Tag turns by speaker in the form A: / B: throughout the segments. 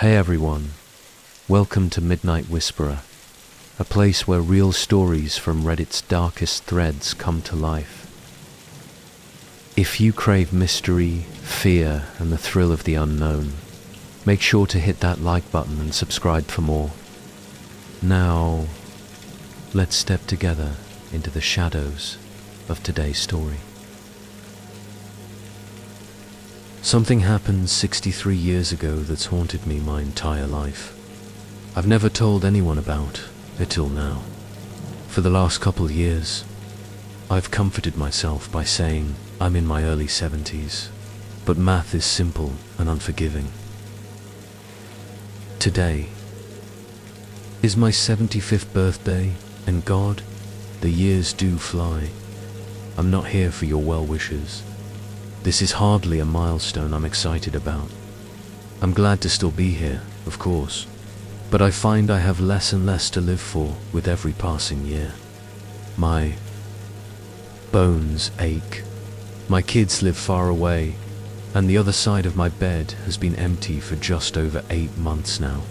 A: Hey everyone, welcome to Midnight Whisperer, a place where real stories from Reddit's darkest threads come to life. If you crave mystery, fear, and the thrill of the unknown, make sure to hit that like button and subscribe for more. Now, let's step together into the shadows of today's story. Something happened 63 years ago that's haunted me my entire life. I've never told anyone about it till now. For the last couple of years, I've comforted myself by saying I'm in my early 70s, but math is simple and unforgiving. Today is my 75th birthday, and God, the years do fly. I'm not here for your well wishes. This is hardly a milestone I'm excited about. I'm glad to still be here, of course, but I find I have less and less to live for with every passing year. My bones ache. My kids live far away, and the other side of my bed has been empty for just over 8 months now.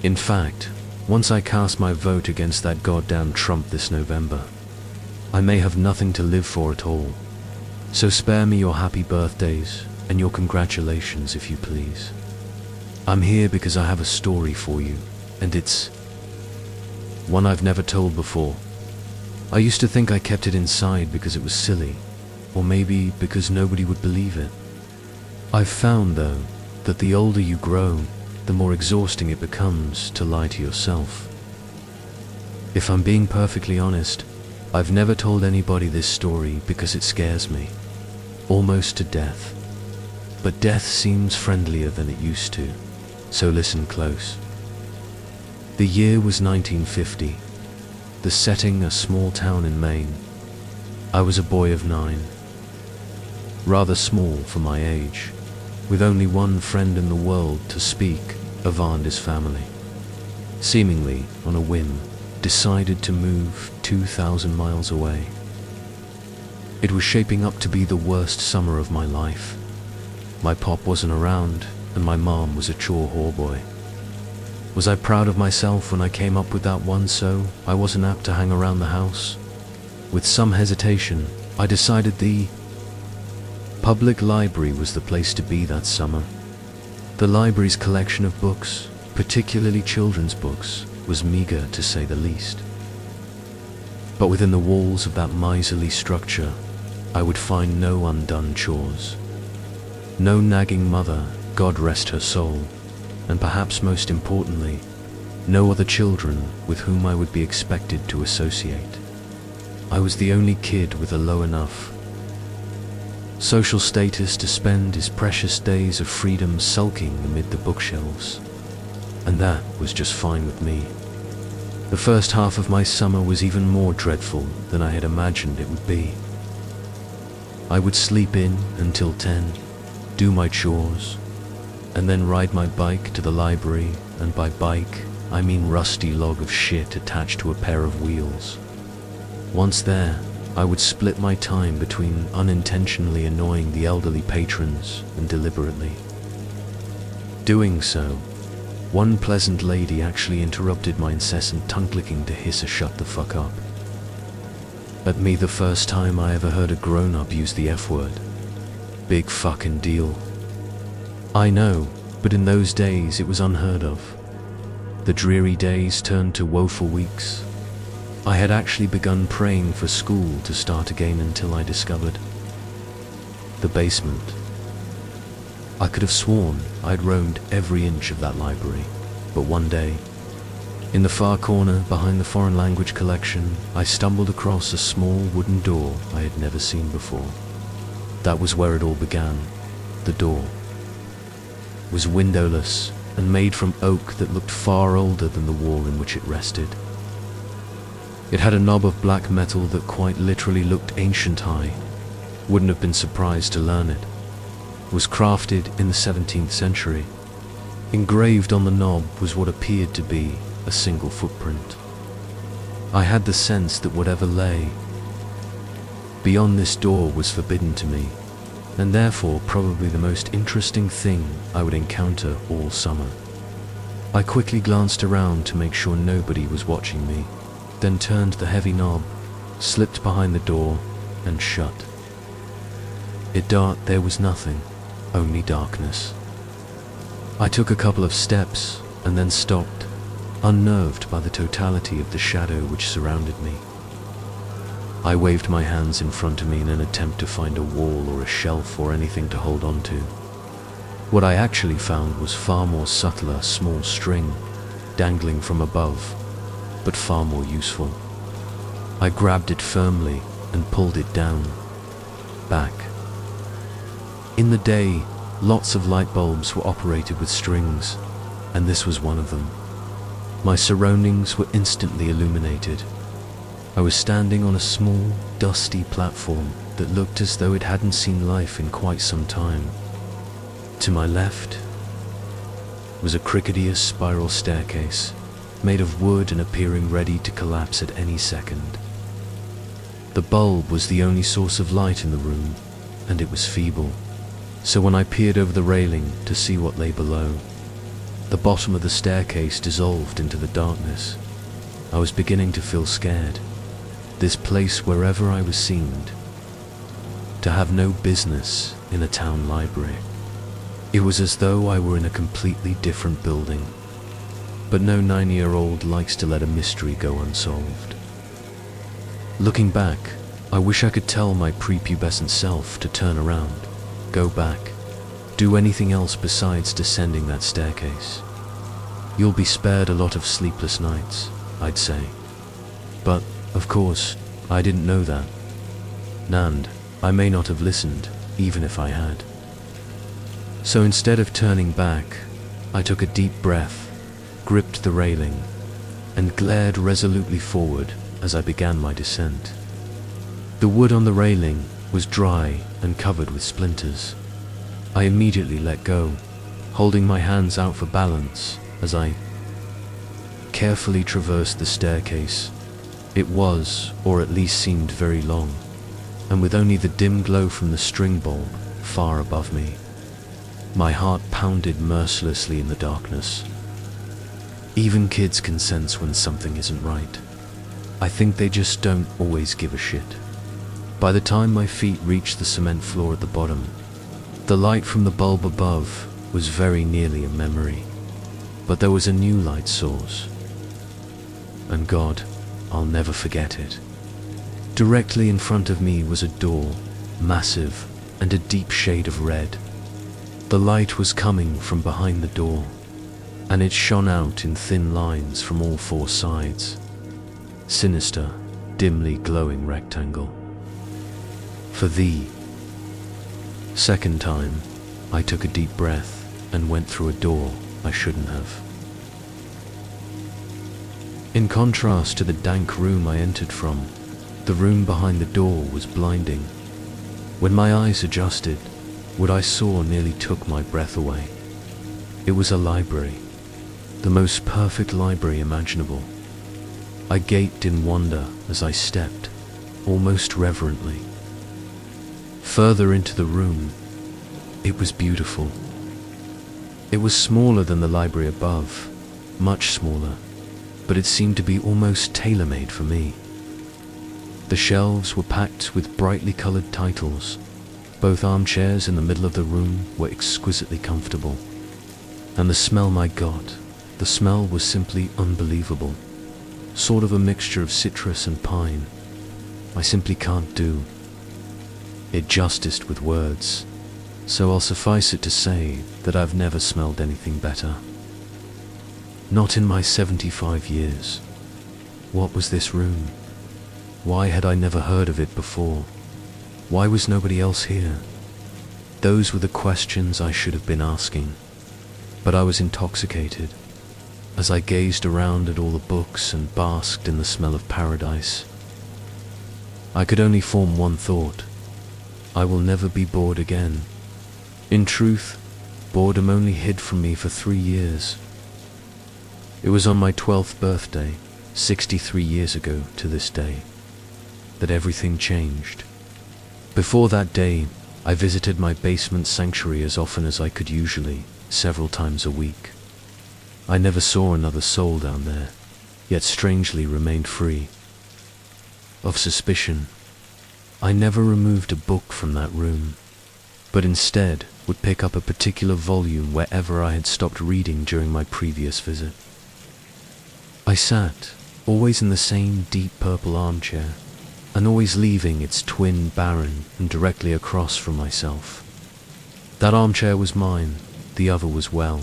A: In fact, once I cast my vote against that goddamn Trump this November, I may have nothing to live for at all. So spare me your happy birthdays and your congratulations, if you please. I'm here because I have a story for you, and it's one I've never told before. I used to think I kept it inside because it was silly, or maybe because nobody would believe it. I've found, though, that the older you grow, the more exhausting it becomes to lie to yourself. If I'm being perfectly honest, I've never told anybody this story because it scares me, almost to death. But death seems friendlier than it used to, so listen close. The year was 1950, the setting a small town in Maine. I was a boy of 9, rather small for my age, with only one friend in the world to speak of and his family. Seemingly on a whim, decided to move 2,000 miles away. It was shaping up to be the worst summer of my life. My pop wasn't around, and my mom was a chore whore boy. Was I proud of myself when I came up with that one so I wasn't apt to hang around the house? With some hesitation, I decided the public library was the place to be that summer. The library's collection of books, particularly children's books, was meager to say the least. But within the walls of that miserly structure, I would find no undone chores. No nagging mother, God rest her soul, and perhaps most importantly, no other children with whom I would be expected to associate. I was the only kid with a low enough social status to spend his precious days of freedom sulking amid the bookshelves, and that was just fine with me. The first half of my summer was even more dreadful than I had imagined it would be. I would sleep in until 10, do my chores, and then ride my bike to the library, and by bike, I mean rusty log of shit attached to a pair of wheels. Once there, I would split my time between unintentionally annoying the elderly patrons and deliberately doing so. One pleasant lady actually interrupted my incessant tongue-clicking to hiss a "shut the fuck up" at me, the first time I ever heard a grown-up use the F-word. Big fucking deal. I know, but in those days it was unheard of. The dreary days turned to woeful weeks. I had actually begun praying for school to start again until I discovered the basement. I could have sworn I'd roamed every inch of that library, but one day, in the far corner behind the foreign language collection, I stumbled across a small wooden door I had never seen before. That was where it all began. The door was windowless and made from oak that looked far older than the wall in which it rested. It had a knob of black metal that quite literally looked ancient high. Wouldn't have been surprised to learn it was crafted in the 17th century. Engraved on the knob was what appeared to be a single footprint. I had the sense that whatever lay beyond this door was forbidden to me, and therefore probably the most interesting thing I would encounter all summer. I quickly glanced around to make sure nobody was watching me, then turned the heavy knob, slipped behind the door, and shut. There was nothing, only darkness. I took a couple of steps and then stopped, unnerved by the totality of the shadow which surrounded me. I waved my hands in front of me in an attempt to find a wall or a shelf or anything to hold on to. What I actually found was far more subtler small string dangling from above, but far more useful. I grabbed it firmly and pulled it down, back. In the day, lots of light bulbs were operated with strings, and this was one of them. My surroundings were instantly illuminated. I was standing on a small, dusty platform that looked as though it hadn't seen life in quite some time. To my left was a cricketous spiral staircase, made of wood and appearing ready to collapse at any second. The bulb was the only source of light in the room, and it was feeble, so when I peered over the railing to see what lay below, the bottom of the staircase dissolved into the darkness. I was beginning to feel scared. This place, wherever I was seemed to have no business in a town library. It was as though I were in a completely different building. But no 9-year-old likes to let a mystery go unsolved. Looking back, I wish I could tell my prepubescent self to turn around, go back, do anything else besides descending that staircase. You'll be spared a lot of sleepless nights, I'd say. But, of course, I didn't know that. And I may not have listened, even if I had. So instead of turning back, I took a deep breath, gripped the railing, and glared resolutely forward as I began my descent. The wood on the railing was dry and covered with splinters. I immediately let go, holding my hands out for balance as I carefully traversed the staircase. It was, or at least seemed, very long, and with only the dim glow from the string bulb far above me. My heart pounded mercilessly in the darkness. Even kids can sense when something isn't right. I think they just don't always give a shit. By the time my feet reached the cement floor at the bottom, the light from the bulb above was very nearly a memory. But there was a new light source. And God, I'll never forget it. Directly in front of me was a door, massive and a deep shade of red. The light was coming from behind the door, and it shone out in thin lines from all four sides. Sinister, dimly glowing rectangle. For the second time, I took a deep breath and went through a door I shouldn't have. In contrast to the dank room I entered from, the room behind the door was blinding. When my eyes adjusted, what I saw nearly took my breath away. It was a library, the most perfect library imaginable. I gaped in wonder as I stepped, almost reverently. Further into the room, it was beautiful. It was smaller than the library above, much smaller, but it seemed to be almost tailor-made for me. The shelves were packed with brightly colored titles. Both armchairs in the middle of the room were exquisitely comfortable. And the smell, my God, the smell was simply unbelievable. Sort of a mixture of citrus and pine. I simply can't do it justice with words, so I'll suffice it to say that I've never smelled anything better. Not in my 75 years. What was this room? Why had I never heard of it before? Why was nobody else here? Those were the questions I should have been asking, but I was intoxicated as I gazed around at all the books and basked in the smell of paradise. I could only form one thought: I will never be bored again. In truth, boredom only hid from me for 3 years. It was on my 12th birthday, 63 years ago to this day, that everything changed. Before that day, I visited my basement sanctuary as often as I could, usually several times a week. I never saw another soul down there, yet strangely remained free of suspicion. I never removed a book from that room, but instead would pick up a particular volume wherever I had stopped reading during my previous visit. I sat, always in the same deep purple armchair, and always leaving its twin barren and directly across from myself. That armchair was mine, the other was well.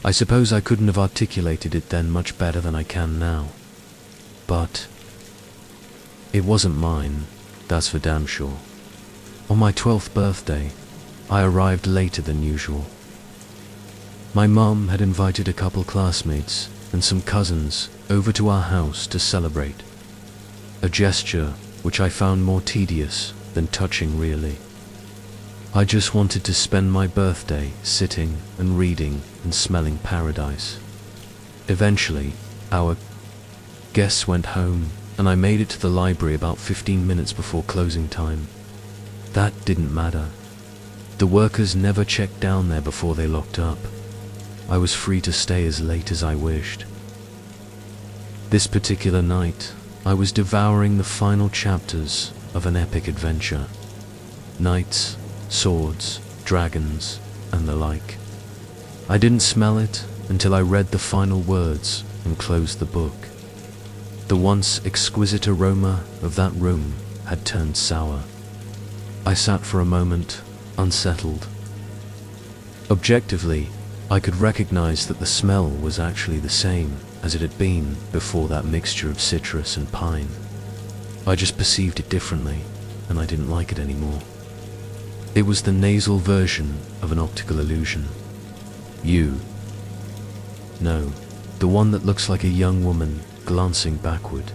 A: I suppose I couldn't have articulated it then much better than I can now. But it wasn't mine, that's for damn sure. On my 12th birthday, I arrived later than usual. My mum had invited a couple classmates and some cousins over to our house to celebrate, a gesture which I found more tedious than touching, really. I just wanted to spend my birthday sitting and reading and smelling paradise. Eventually, our guests went home, and I made it to the library about 15 minutes before closing time. That didn't matter. The workers never checked down there before they locked up. I was free to stay as late as I wished. This particular night, I was devouring the final chapters of an epic adventure. Knights, swords, dragons, and the like. I didn't smell it until I read the final words and closed the book. The once exquisite aroma of that room had turned sour. I sat for a moment, unsettled. Objectively, I could recognize that the smell was actually the same as it had been before that mixture of citrus and pine. I just perceived it differently, and I didn't like it anymore. It was the nasal version of an optical illusion. No, the one that looks like a young woman glancing backward,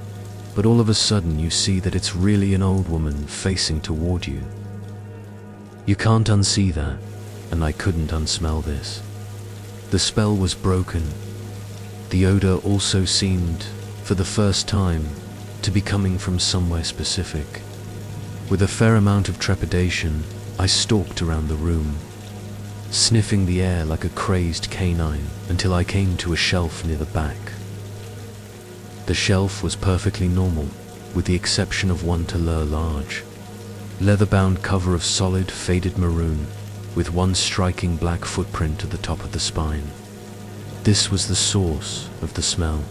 A: but all of a sudden you see that it's really an old woman facing toward you. You can't unsee that, and I couldn't unsmell this. The spell was broken. The odor also seemed, for the first time, to be coming from somewhere specific. With a fair amount of trepidation, I stalked around the room, sniffing the air like a crazed canine until I came to a shelf near the back. The shelf was perfectly normal, with the exception of one large, leather-bound cover of solid, faded maroon, with one striking black footprint at the top of the spine. This was the source of the smell.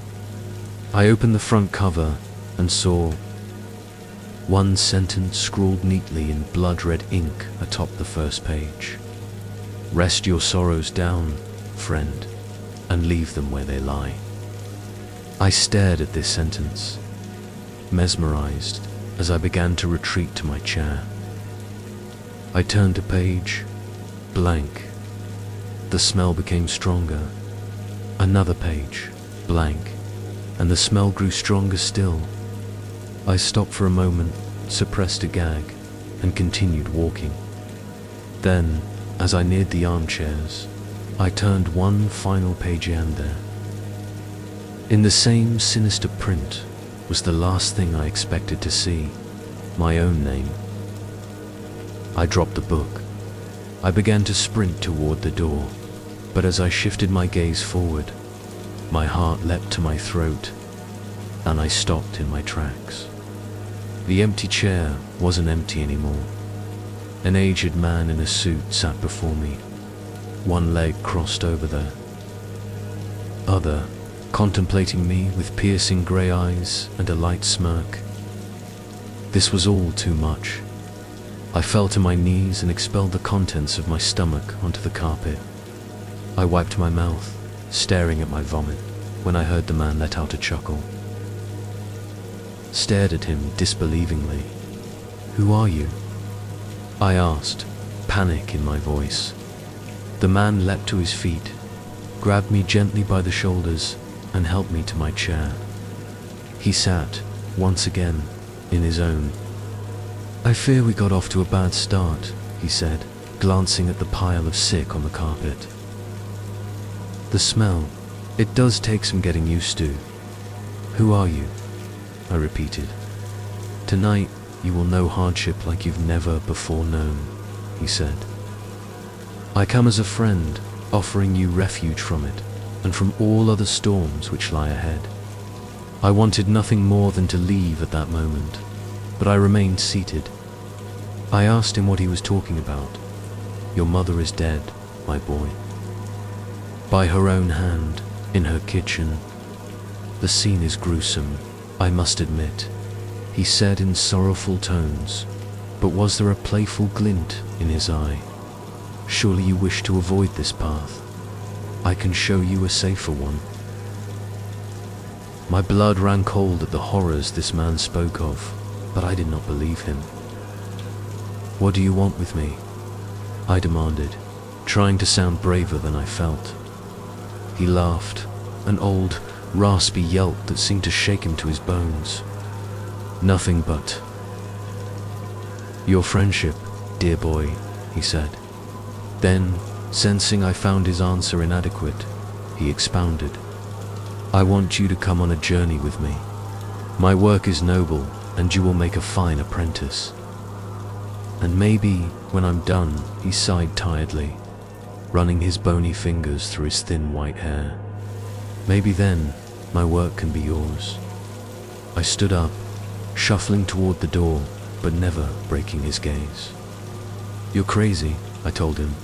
A: I opened the front cover and saw one sentence scrawled neatly in blood-red ink atop the first page. "Rest your sorrows down, friend, and leave them where they lie." I stared at this sentence, mesmerized, as I began to retreat to my chair. I turned to page blank. The smell became stronger. Another page, blank, and the smell grew stronger still. I stopped for a moment, suppressed a gag, and continued walking. Then, as I neared the armchairs, I turned one final page and there, in the same sinister print, was the last thing I expected to see, my own name. I dropped the book. I began to sprint toward the door, but as I shifted my gaze forward, my heart leapt to my throat, and I stopped in my tracks. The empty chair wasn't empty anymore. An aged man in a suit sat before me, one leg crossed over the other, contemplating me with piercing grey eyes and a light smirk. This was all too much. I fell to my knees and expelled the contents of my stomach onto the carpet. I wiped my mouth, staring at my vomit, when I heard the man let out a chuckle. Stared at him disbelievingly. "Who are you?" I asked, panic in my voice. The man leapt to his feet, grabbed me gently by the shoulders, and helped me to my chair. He sat, once again, in his own. "I fear we got off to a bad start," he said, glancing at the pile of sick on the carpet. "The smell, it does take some getting used to." "Who are you?" I repeated. "Tonight, you will know hardship like you've never before known." he said. I come as a friend, offering you refuge from it, and from all other storms which lie ahead. I wanted nothing more than to leave at that moment, but I remained seated. I asked him what he was talking about. Your mother is dead, my boy. By her own hand, in her kitchen. The scene is gruesome, I must admit, he said in sorrowful tones, but was there a playful glint in his eye? Surely you wish to avoid this path. I can show you a safer one. My blood ran cold at the horrors this man spoke of, but I did not believe him. What do you want with me? I demanded, trying to sound braver than I felt. He laughed, an old, raspy yelp that seemed to shake him to his bones. Nothing but your friendship, dear boy, he said. Then, sensing I found his answer inadequate, he expounded. I want you to come on a journey with me. My work is noble, and you will make a fine apprentice. And maybe, when I'm done, he sighed tiredly, running his bony fingers through his thin white hair. Maybe then, my work can be yours. I stood up, shuffling toward the door, but never breaking his gaze. You're crazy, I told him.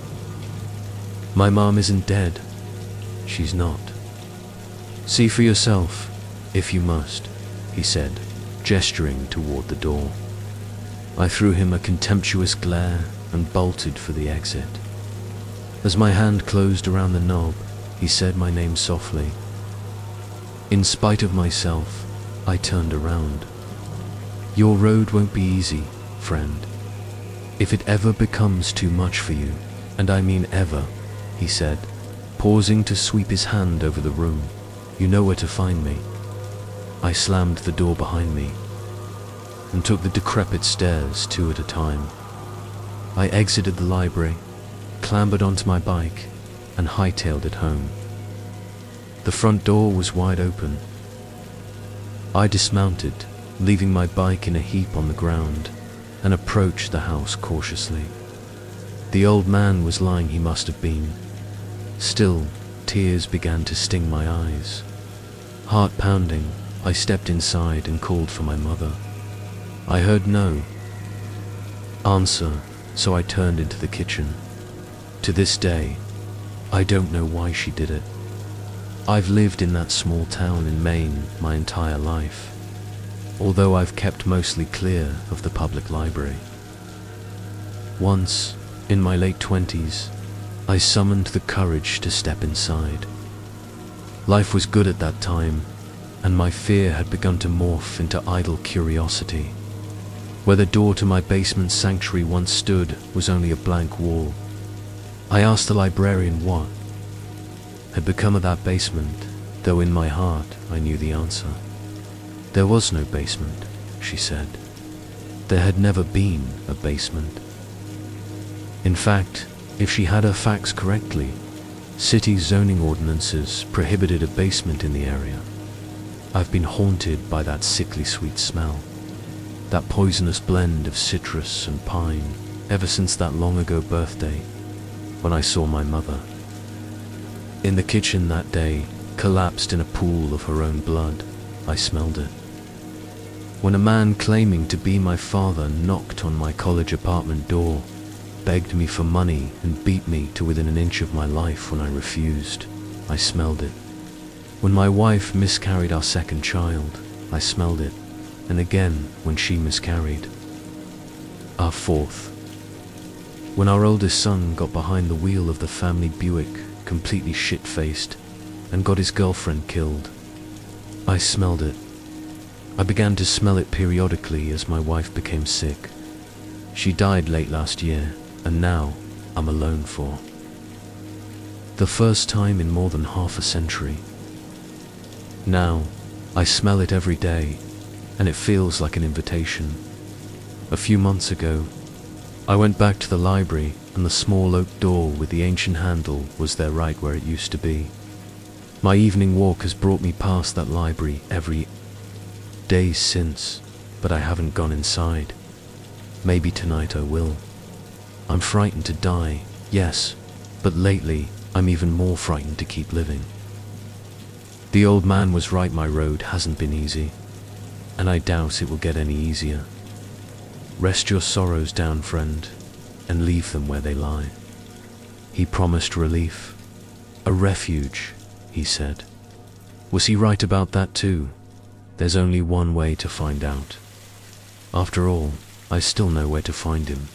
A: My mom isn't dead. She's not. See for yourself, if you must, he said, gesturing toward the door. I threw him a contemptuous glare and bolted for the exit. As my hand closed around the knob, he said my name softly. In spite of myself, I turned around. Your road won't be easy, friend. If it ever becomes too much for you, and I mean ever, he said, pausing to sweep his hand over the room, you know where to find me. I slammed the door behind me and took the decrepit stairs 2 at a time. I exited the library, clambered onto my bike, and hightailed it home. The front door was wide open. I dismounted, leaving my bike in a heap on the ground, and approached the house cautiously. The old man was lying he must have been. Still, tears began to sting my eyes. Heart pounding, I stepped inside and called for my mother. I heard no answer, so I turned into the kitchen. To this day, I don't know why she did it. I've lived in that small town in Maine my entire life, although I've kept mostly clear of the public library. Once, in my late 20s, I summoned the courage to step inside. Life was good at that time, and my fear had begun to morph into idle curiosity. Where the door to my basement sanctuary once stood was only a blank wall. I asked the librarian what had become of that basement, though in my heart I knew the answer. There was no basement, she said. There had never been a basement. In fact, if she had her facts correctly, city zoning ordinances prohibited a basement in the area. I've been haunted by that sickly sweet smell, that poisonous blend of citrus and pine, ever since that long ago birthday when I saw my mother. In the kitchen that day, collapsed in a pool of her own blood, I smelled it. When a man claiming to be my father knocked on my college apartment door, begged me for money and beat me to within an inch of my life when I refused, I smelled it. When my wife miscarried our second child, I smelled it, and again when she miscarried. Our fourth. When our oldest son got behind the wheel of the family Buick, completely shit-faced, and got his girlfriend killed, I smelled it. I began to smell it periodically as my wife became sick. She died late last year, and now I'm alone for the first time in more than half a century. Now, I smell it every day, and it feels like an invitation. A few months ago, I went back to the library, and the small oak door with the ancient handle was there right where it used to be. My evening walk has brought me past that library every day since, but I haven't gone inside. Maybe tonight I will. I'm frightened to die, yes, but lately, I'm even more frightened to keep living. The old man was right, my road hasn't been easy, and I doubt it will get any easier. Rest your sorrows down, friend, and leave them where they lie. He promised relief, a refuge, he said. Was he right about that too? There's only one way to find out. After all, I still know where to find him.